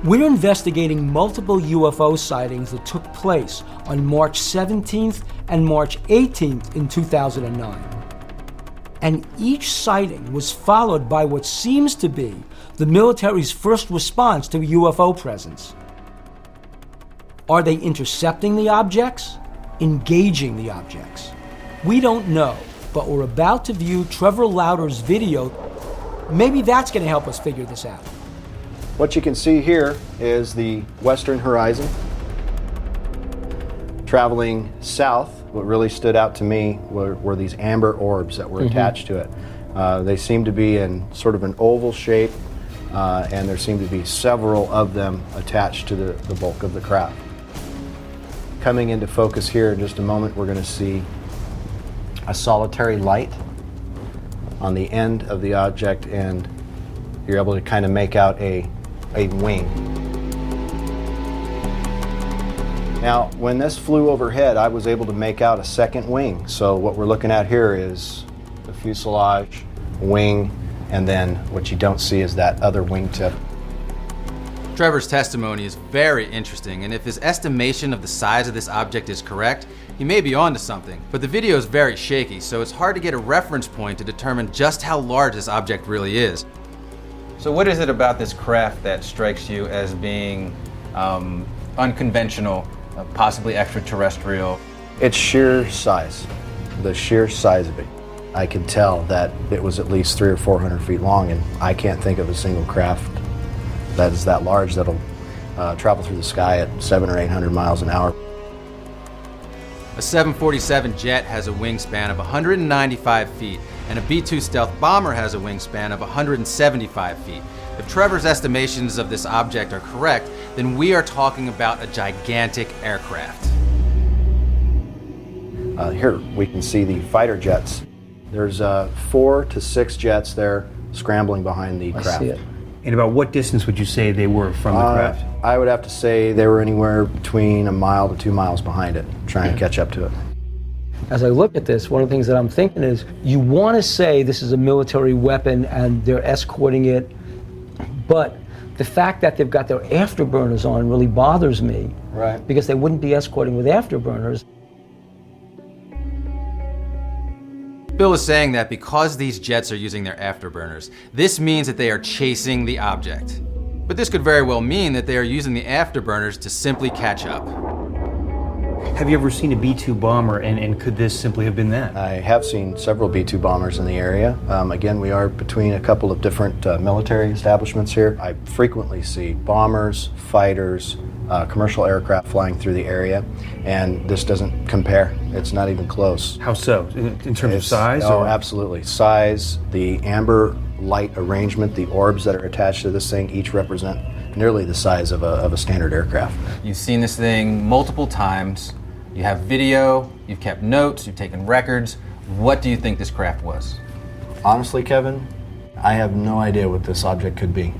We're investigating multiple UFO sightings that took place on March 17th and March 18th in 2009. And each sighting was followed by what seems to be the military's first response to a UFO presence. Are they intercepting the objects? Engaging the objects? We don't know, but we're about to view Trevor Lauder's video. Maybe that's going to help us figure this out. What you can see here is the western horizon. Traveling south, what really stood out to me were these amber orbs that were attached to it. They seem to be in sort of an oval shape, and there seem to be several of them attached to the bulk of the craft. Coming into focus here in just a moment, we're going to see a solitary light on the end of the object, and you're able to kind of make out a wing. Now, when this flew overhead, I was able to make out a second wing. So what we're looking at here is the fuselage, wing, and then what you don't see is that other wingtip. Trevor's testimony is very interesting, and if his estimation of the size of this object is correct, he may be onto something. But the video is very shaky, so it's hard to get a reference point to determine just how large this object really is. So what is it about this craft that strikes you as being unconventional, possibly extraterrestrial? It's sheer size, the sheer size of it. I could tell that it was at least 300 or 400 feet long, and I can't think of a single craft that is that large that'll travel through the sky at 700 or 800 miles an hour. A 747 jet has a wingspan of 195 feet, and a B-2 stealth bomber has a wingspan of 175 feet. If Trevor's estimations of this object are correct, then we are talking about a gigantic aircraft. Here we can see the fighter jets. There's 4 to 6 jets there scrambling behind the craft. I see it. And about what distance would you say they were from the craft? I would have to say they were anywhere between a mile to 2 miles behind it, trying to catch up to it. As I look at this, one of the things that I'm thinking is, you want to say this is a military weapon and they're escorting it, but the fact that they've got their afterburners on really bothers me. Right. Because they wouldn't be escorting with afterburners. Bill is saying that because these jets are using their afterburners, this means that they are chasing the object. But this could very well mean that they are using the afterburners to simply catch up. Have you ever seen a B-2 bomber, and could this simply have been that? I have seen several B-2 bombers in the area. Again, we are between a couple of different military establishments here. I frequently see bombers, fighters, commercial aircraft flying through the area, and this doesn't compare. It's not even close. How so? In terms of size? Oh, absolutely. Size, the amber light arrangement, the orbs that are attached to this thing each represent nearly the size of a standard aircraft. You've seen this thing multiple times. You have video, you've kept notes, you've taken records. What do you think this craft was? Honestly, Kevin, I have no idea what this object could be.